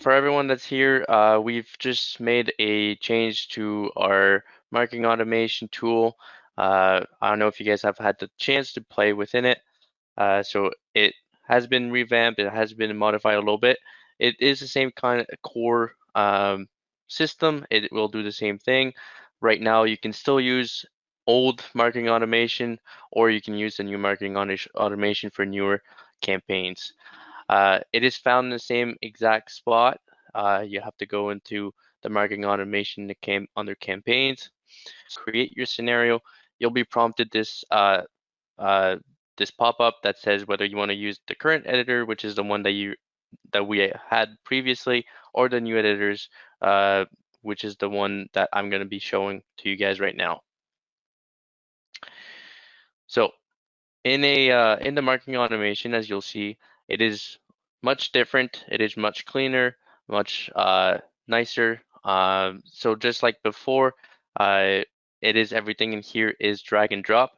for everyone that's here, we've just made a change to our marketing automation tool. I don't know if you guys have had the chance to play within it. So it has been revamped, it has been modified a little bit. It is the same kind of core system. It will do the same thing. Right now, you can still use old marketing automation, or you can use the new marketing automation for newer campaigns. It is found in the same exact spot. You have to go into the marketing automation under campaigns, create your scenario. You'll be prompted uh, this pop-up that says whether you want to use the current editor, which is the one that we had previously, or the new editors, which is the one that I'm going to be showing to you guys right now. So in the marketing automation, as you'll see, it is much different. It is much cleaner, much nicer. So just like before, it is everything in here is drag and drop.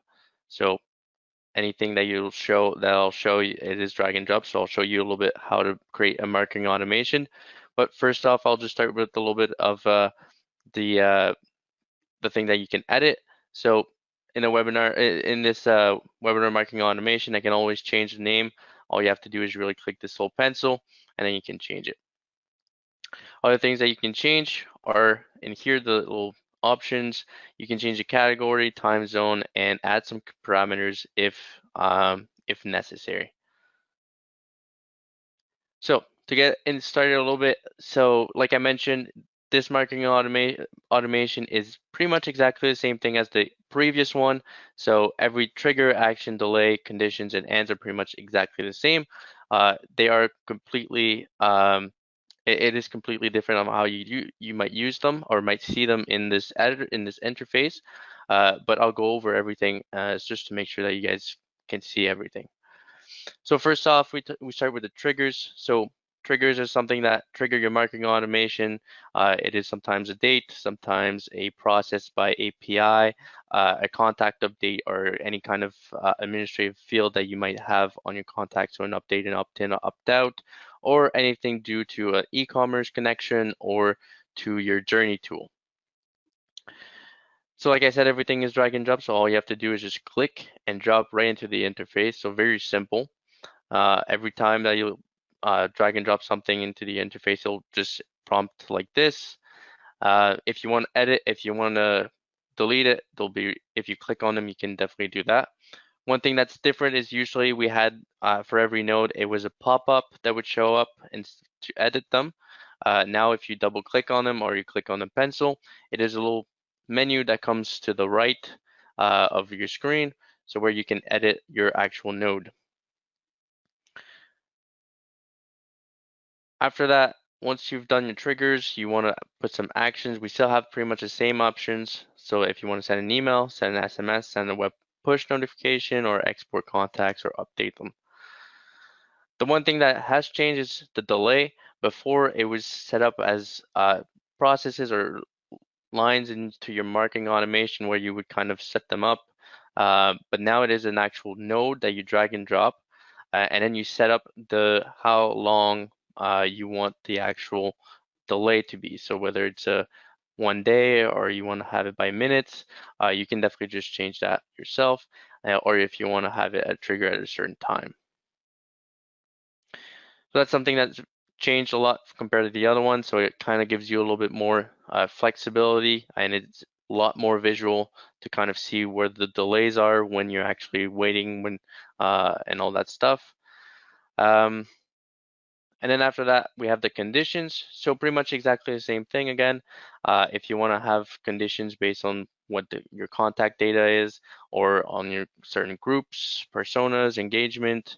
So anything that I'll show you, it is drag and drop. So I'll show you a little bit how to create a marketing automation. But first off, I'll just start with a little bit of the thing that you can edit. So in this webinar marketing automation, I can always change the name. All you have to do is really click this little pencil, and then you can change it. Other things that you can change are in here, the little options. You can change the category, time zone, and add some parameters if necessary. So to get started a little bit, so like I mentioned, this marketing automation is pretty much exactly the same thing as the previous one. So every trigger, action, delay, conditions, and ends are pretty much exactly the same. They are completely it is completely different on how you might use them or might see them in this interface. But I'll go over everything just to make sure that you guys can see everything. So first off, we start with the triggers. So triggers are something that trigger your marketing automation. It is sometimes a date, sometimes a process by API, a contact update, or any kind of administrative field that you might have on your contact, so an update, an opt-in, or opt-out, or anything due to an e-commerce connection or to your journey tool. So like I said, everything is drag and drop, so all you have to do is just click and drop right into the interface. So very simple. Every time that you drag and drop something into the interface, it'll just prompt like this. If you want to edit, if you want to delete it, if you click on them, you can definitely do that. One thing that's different is usually we had for every node, it was a pop-up that would show up and to edit them. Now, if you double click on them or you click on the pencil, it is a little menu that comes to the right of your screen, so where you can edit your actual node. After that, once you've done your triggers, you want to put some actions. We still have pretty much the same options. So if you want to send an email, send an SMS, send a web push notification, or export contacts or update them. The one thing that has changed is the delay. Before, it was set up as processes or lines into your marketing automation where you would kind of set them up. But now it is an actual node that you drag and drop, and then you set up how long you want the actual delay to be. So whether it's a 1 day or you want to have it by minutes, you can definitely just change that yourself, or if you want to have it trigger at a certain time. So that's something that's changed a lot compared to the other one. So it kind of gives you a little bit more flexibility, and it's a lot more visual to kind of see where the delays are when you're actually waiting and all that stuff. And then after that, we have the conditions. So pretty much exactly the same thing again. If you want to have conditions based on what your contact data is, or on your certain groups, personas, engagement,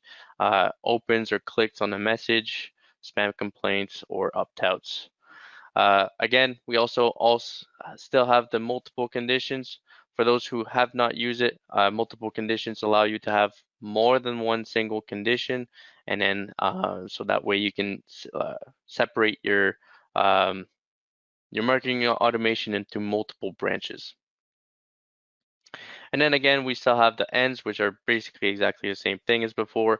opens or clicks on a message, spam complaints, or opt-outs. Again, we also still have the multiple conditions. For those who have not used it, multiple conditions allow you to have more than one single condition, and then so that way you can separate your marketing automation into multiple branches. And then again, we still have the ends, which are basically exactly the same thing as before.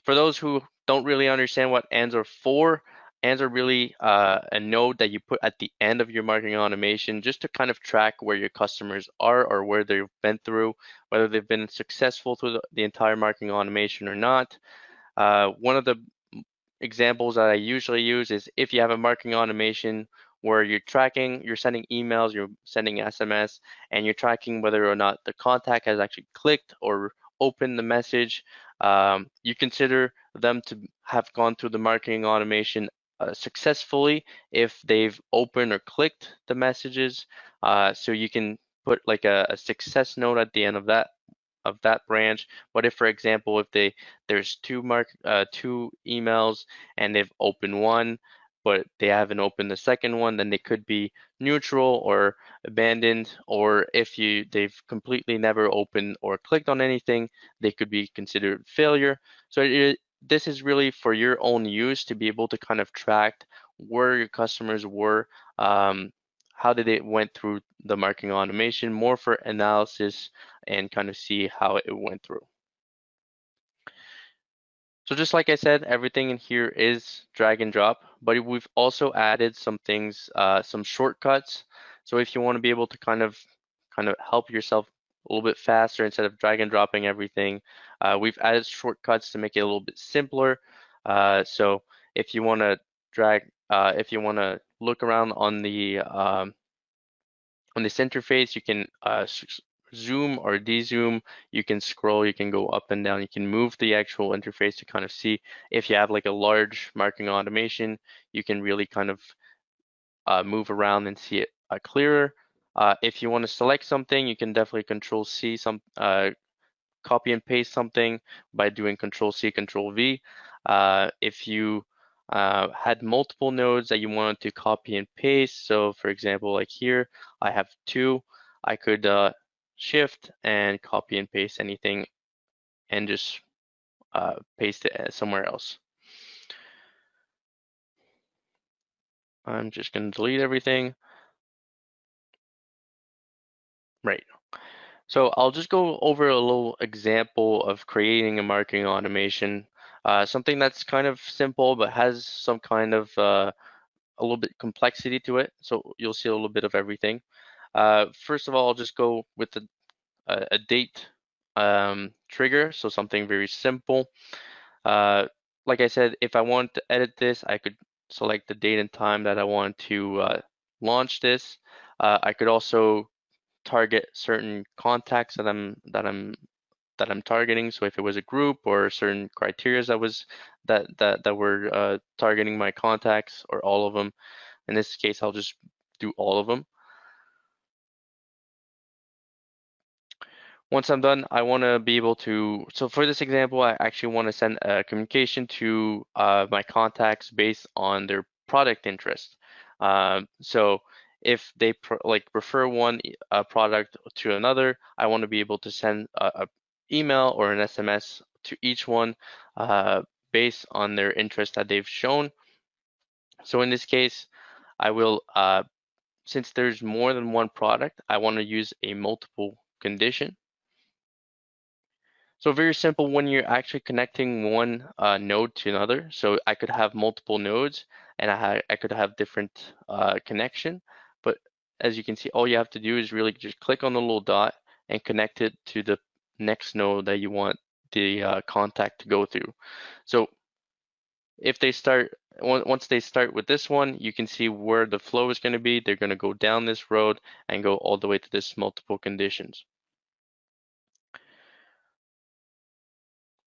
For those who don't really understand what ends are for, Ands are really a node that you put at the end of your marketing automation just to kind of track where your customers are or where they've been through, whether they've been successful through the entire marketing automation or not. One of the examples that I usually use is if you have a marketing automation where you're tracking, you're sending emails, you're sending SMS, and you're tracking whether or not the contact has actually clicked or opened the message. You consider them to have gone through the marketing automation successfully if they've opened or clicked the messages. So you can put like a success note at the end of that branch. What if, for example, if there's two emails and they've opened one, but they haven't opened the second one, then they could be neutral or abandoned. Or if they've completely never opened or clicked on anything, they could be considered failure. So this is really for your own use to be able to kind of track where your customers were, how did it went through the marketing automation, more for analysis and kind of see how it went through. So just like I said, everything in here is drag and drop, but we've also added some things, some shortcuts. So if you want to be able to kind of help yourself a little bit faster instead of drag and dropping everything, we've added shortcuts to make it a little bit simpler. So if you want to if you want to look around on this interface, you can zoom or de-zoom, you can scroll, you can go up and down, you can move the actual interface to kind of see if you have like a large marketing automation, you can really kind of move around and see it clearer. If you want to select something, you can definitely Control C, copy and paste something by doing Control C, Control V. If you had multiple nodes that you wanted to copy and paste, so for example, like here, I have two, I could shift and copy and paste anything and just paste it somewhere else. I'm just going to delete everything. Right. So I'll just go over a little example of creating a marketing automation, something that's kind of simple but has some kind of a little bit complexity to it. So you'll see a little bit of everything. First of all, I'll just go with a date trigger, so something very simple. Like I said, if I want to edit this, I could select the date and time that I want to launch this. I could also target certain contacts that I'm targeting. So if it was a group or certain criteria that were targeting my contacts or all of them. In this case, I'll just do all of them. Once I'm done, I want to be able to, so for this example, I actually want to send a communication to my contacts based on their product interest. So if they prefer one product to another, I want to be able to send a email or an SMS to each one based on their interest that they've shown. So in this case, I will, since there's more than one product, I want to use a multiple condition. So very simple when you're actually connecting one node to another. So I could have multiple nodes and I could have different connection. But as you can see, all you have to do is really just click on the little dot and connect it to the next node that you want the contact to go through. So if they start, once they start with this one, you can see where the flow is going to be. They're going to go down this road and go all the way to this multiple conditions.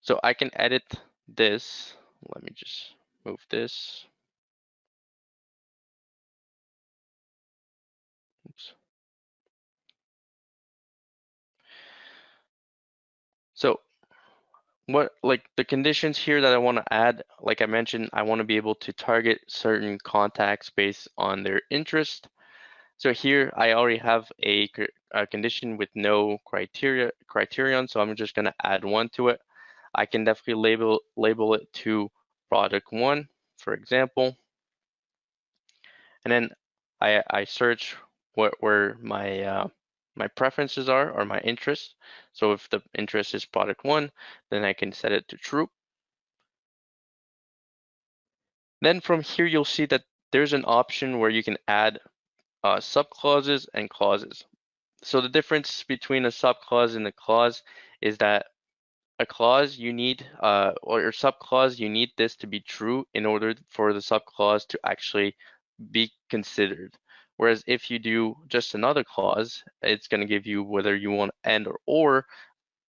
So I can edit this. Let me just move this. Oops. So what, like the conditions here that I want to add, like I mentioned, I want to be able to target certain contacts based on their interest. So here I already have a condition with no criterion, so I'm just going to add one to it. I can definitely label it to product one, for example. And then I search where my preferences are or my interests. So if the interest is product one, then I can set it to true. Then from here, you'll see that there's an option where you can add subclauses and clauses. So the difference between a subclause and a clause is that a clause you need, or a subclause, you need this to be true in order for the subclause to actually be considered. Whereas if you do just another clause, it's going to give you whether you want and or,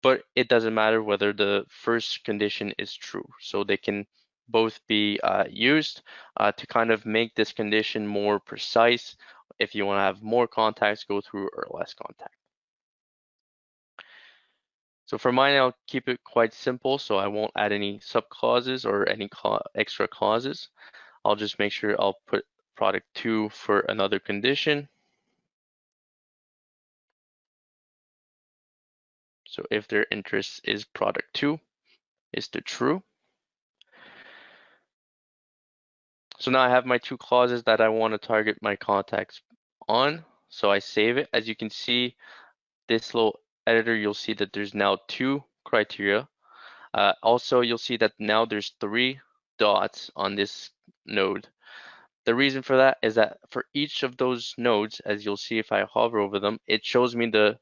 but it doesn't matter whether the first condition is true. So they can both be used to kind of make this condition more precise if you want to have more contacts go through or less contact. So for mine, I'll keep it quite simple, so I won't add any subclauses or any extra clauses. I'll just make sure I'll put product 2 for another condition. So if their interest is product 2 is the true. So now I have my 2 clauses that I want to target my contacts on. So I save it. As you can see, this little editor, you'll see that there's now 2 criteria. Also, you'll see that now there's 3 dots on this node. The reason for that is that for each of those nodes, as you'll see if I hover over them, it shows me the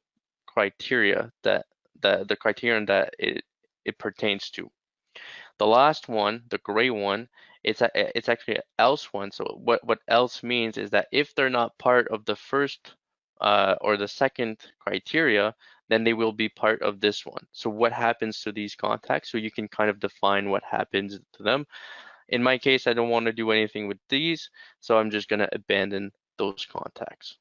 criteria that the criterion that it pertains to. The last one, the gray one, it's actually an else one. So what else means is that if they're not part of the first or the second criteria, then they will be part of this one. So what happens to these contacts? So you can kind of define what happens to them. In my case, I don't want to do anything with these, so I'm just going to abandon those contacts.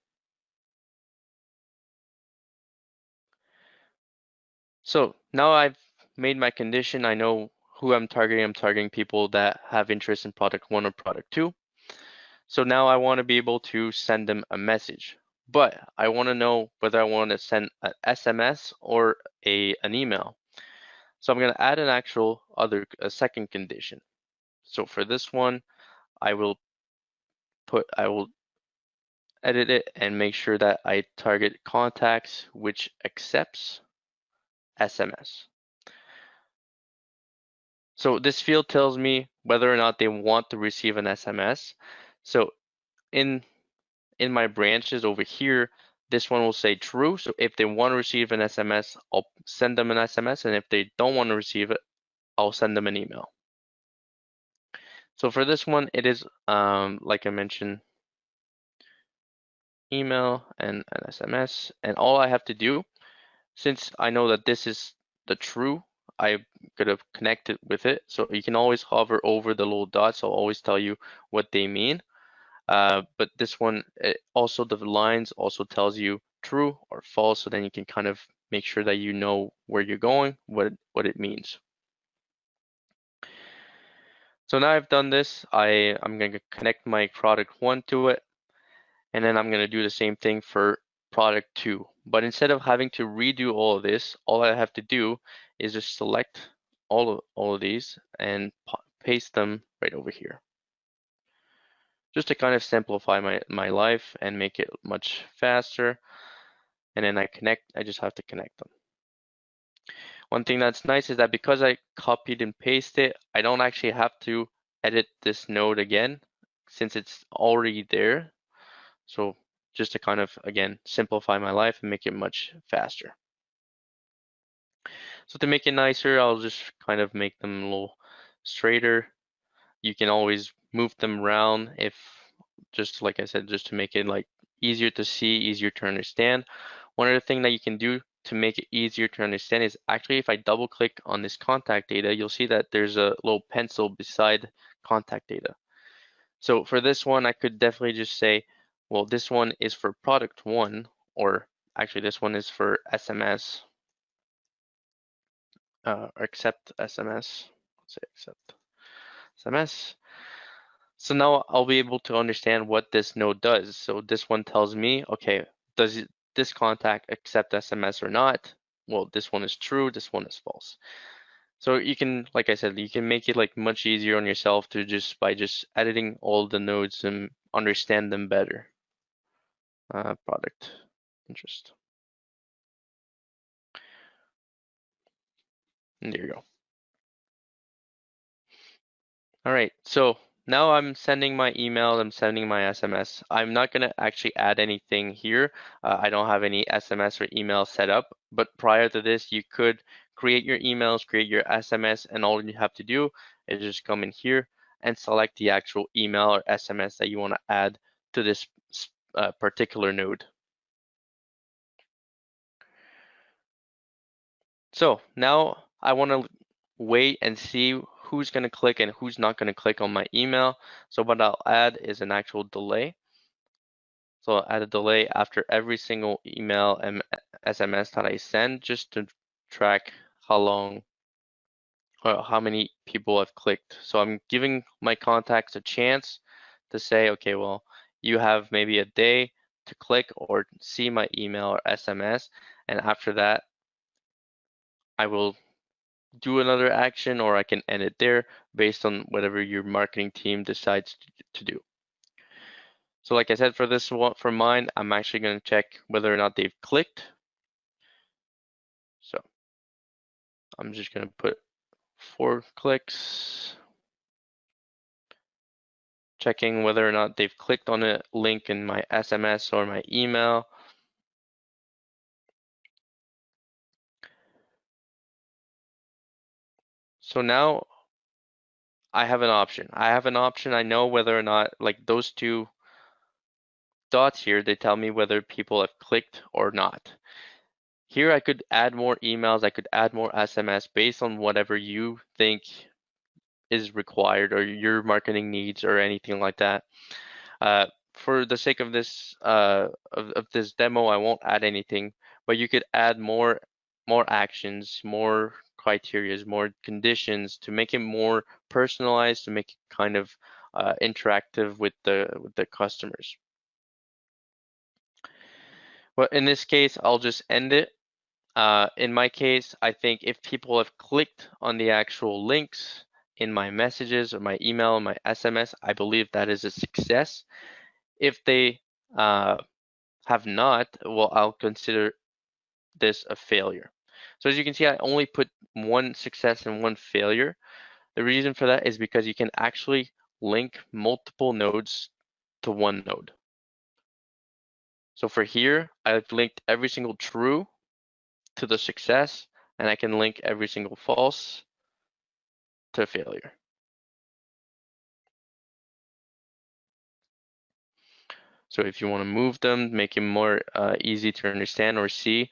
So now I've made my condition. I know who I'm targeting. I'm targeting people that have interest in product 1 or product 2. So now I want to be able to send them a message, but I want to know whether I want to send an SMS or an email. So I'm going to add an actual a second condition. So for this one, I will edit it and make sure that I target contacts which accepts SMS. So this field tells me whether or not they want to receive an SMS. So in my branches over here, this one will say true. So if they want to receive an SMS, I'll send them an SMS. And if they don't want to receive it, I'll send them an email. So for this one, it is, like I mentioned, email and an SMS. And all I have to do, since I know that this is the true, I'm gonna connect it with it. So you can always hover over the little dots. I'll always tell you what they mean. But this one, also the lines also tells you true or false. So then you can kind of make sure that you know where you're going, what it means. So now I've done this, I'm going to connect my product 1 to it, and then I'm going to do the same thing for product 2. But instead of having to redo all of this, all I have to do is just select all of these and paste them right over here. Just to kind of simplify my life and make it much faster. And then I just have to connect them. One thing that's nice is that because I copied and pasted it, I don't actually have to edit this node again since it's already there. So just to kind of, again, simplify my life and make it much faster. So to make it nicer, I'll just kind of make them a little straighter. You can always move them around if, just like I said, just to make it like easier to see, easier to understand. One other thing that you can do to make it easier to understand is actually if I double click on this contact data, you'll see that there's a little pencil beside contact data. So for this one, I could definitely just say, well, this one is for product 1, or actually this one is for SMS, accept SMS, let's say accept SMS. So now I'll be able to understand what this node does. So this one tells me, okay, does this contact accept SMS or not? Well, this one is true, this one is false. So you can, like I said, you can make it like much easier on yourself to by just editing all the nodes and understand them better. Product interest. And there you go. All right, so now I'm sending my email, I'm sending my SMS. I'm not going to actually add anything here. I don't have any SMS or email set up, but prior to this, you could create your emails, create your SMS, and all you have to do is just come in here and select the actual email or SMS that you want to add to this particular node. So now I want to wait and see who's going to click and who's not going to click on my email. So what I'll add is an actual delay. So I'll add a delay after every single email and SMS that I send, just to track how long or how many people have clicked. So I'm giving my contacts a chance to say, okay, well, you have maybe a day to click or see my email or SMS. And after that, I will do another action, or I can end it there based on whatever your marketing team decides to do. So like I said, for this one, for mine, I'm actually going to check whether or not they've clicked. So I'm just going to put 4 clicks, checking whether or not they've clicked on a link in my SMS or my email. So now I have an option. I know whether or not, like those 2 dots here, they tell me whether people have clicked or not. Here I could add more emails, I could add more SMS based on whatever you think is required or your marketing needs or anything like that. For the sake of this of this demo, I won't add anything, but you could add more actions, more criterias, more conditions to make it more personalized, to make it kind of interactive with the customers. But in this case, I'll just end it. In my case, I think if people have clicked on the actual links in my messages or my email and my SMS, I believe that is a success. If they have not, well, I'll consider this a failure. So as you can see, I only put 1 success and 1 failure. The reason for that is because you can actually link multiple nodes to 1 node. So for here, I've linked every single true to the success, and I can link every single false to failure. So if you want to move them, make it more easy to understand or see,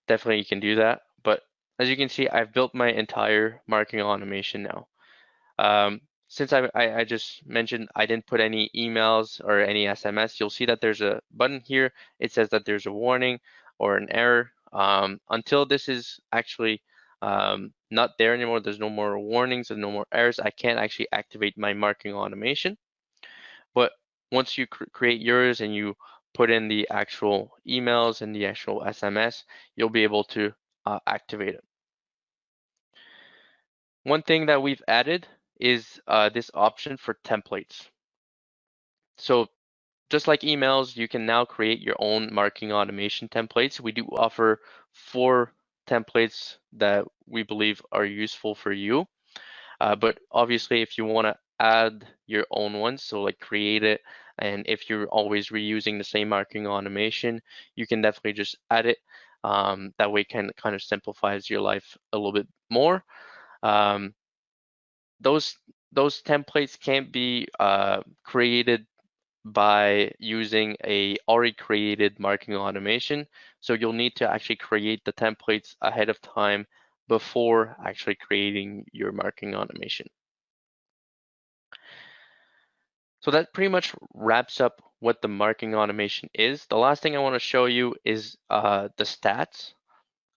definitely you can do that. But as you can see, I've built my entire marketing automation now. Since I just mentioned I didn't put any emails or any SMS, you'll see that there's a button here. It says that there's a warning or an error. Until this is actually not there anymore, there's no more warnings and no more errors, I can't actually activate my marketing automation. But once you create yours and you put in the actual emails and the actual SMS, you'll be able to activate it. One thing that we've added is this option for templates. So just like emails, you can now create your own marketing automation templates. We do offer 4 templates that we believe are useful for you. But obviously, if you want to add your own ones, so like create it, and if you're always reusing the same marketing automation, you can definitely just add it. That way, kind of simplifies your life a little bit more. Um, those templates can't be created by using a already created marketing automation. So you'll need to actually create the templates ahead of time before actually creating your marketing automation. So that pretty much wraps up what the marketing automation is. The last thing I want to show you is the stats.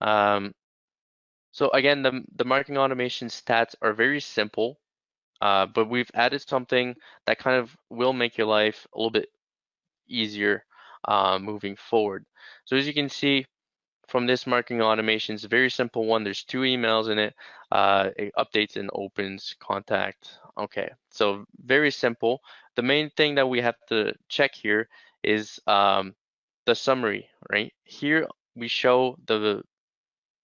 So again, the marketing automation stats are very simple, but we've added something that kind of will make your life a little bit easier moving forward. So as you can see from this marketing automation, it's a very simple one. There's 2 emails in it. It updates and opens contact. Okay, so very simple. The main thing that we have to check here is the summary, right? Here we show the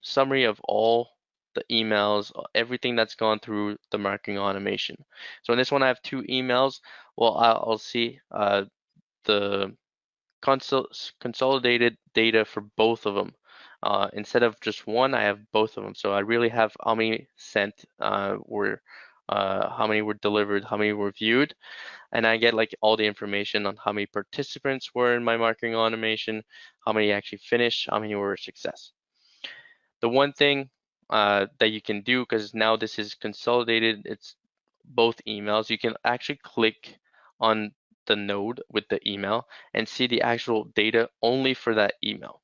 summary of all the emails, everything that's gone through the marketing automation. So in this one, I have 2 emails. Well, I'll see the consolidated data for both of them. Instead of just one, I have both of them. So I really have how many sent how many were delivered, how many were viewed, and I get like all the information on how many participants were in my marketing automation, how many actually finished, how many were a success. The one thing that you can do, because now this is consolidated, it's both emails, you can actually click on the node with the email and see the actual data only for that email.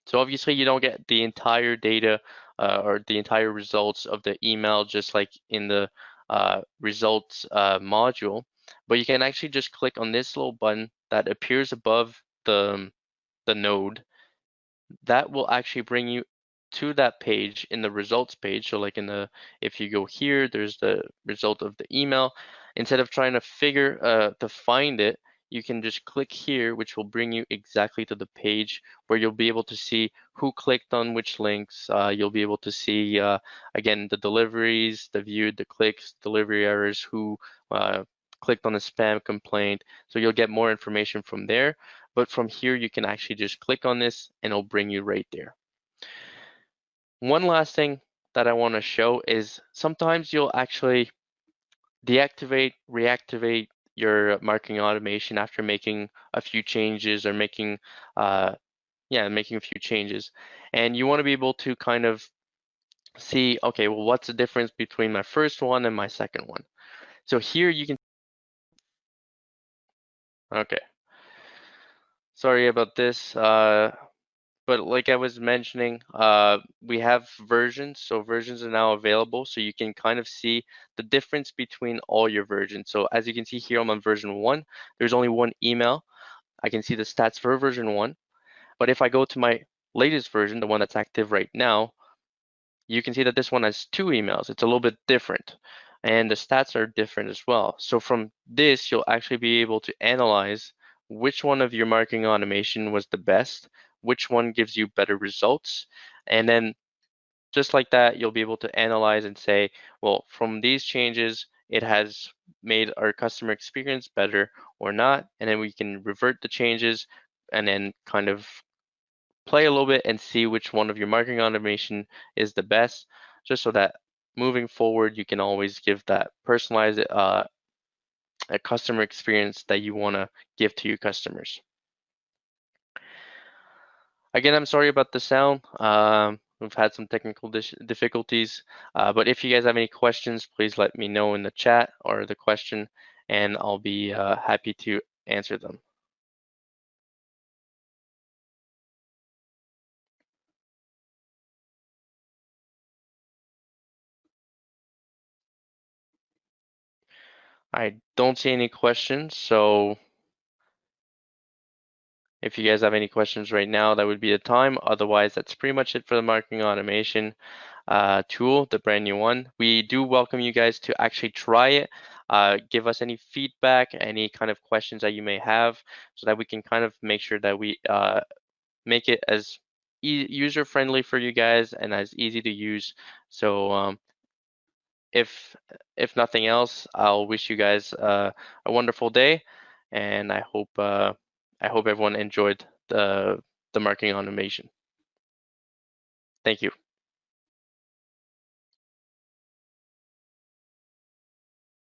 So obviously you don't get the entire data or the entire results of the email just like in the results module, but you can actually just click on this little button that appears above the node. That will actually bring you to that page in the results page. So like if you go here, there's the result of the email. Instead of trying to find it, you can just click here, which will bring you exactly to the page where you'll be able to see who clicked on which links. You'll be able to see, again, the deliveries, the viewed, the clicks, delivery errors, who clicked on a spam complaint. So you'll get more information from there. But from here, you can actually just click on this and it'll bring you right there. One last thing that I want to show is sometimes you'll actually deactivate, reactivate your marketing automation after making a few changes or making a few changes. And you want to be able to kind of see, okay, well, what's the difference between my first one and my second one? So here you can, okay, sorry about this. But like I was mentioning, we have versions. So versions are now available. So you can kind of see the difference between all your versions. So as you can see here, I'm on version 1. There's only one email. I can see the stats for version 1. But if I go to my latest version, the one that's active right now, you can see that this one has 2 emails. It's a little bit different. And the stats are different as well. So from this, you'll actually be able to analyze which one of your marketing automation was the best, which one gives you better results. And then just like that, you'll be able to analyze and say, well, from these changes, it has made our customer experience better or not. And then we can revert the changes and then kind of play a little bit and see which one of your marketing automation is the best, just so that moving forward, you can always give that personalized a customer experience that you want to give to your customers. Again, I'm sorry about the sound. We've had some technical difficulties, but if you guys have any questions, please let me know in the chat or the question, and I'll be happy to answer them. I don't see any questions, so if you guys have any questions right now, that would be the time. Otherwise, that's pretty much it for the marketing automation tool, the brand new one. We do welcome you guys to actually try it. Give us any feedback, any kind of questions that you may have, so that we can kind of make sure that we make it as user-friendly for you guys and as easy to use. So if nothing else, I'll wish you guys a wonderful day, and I hope everyone enjoyed the marketing automation. Thank you.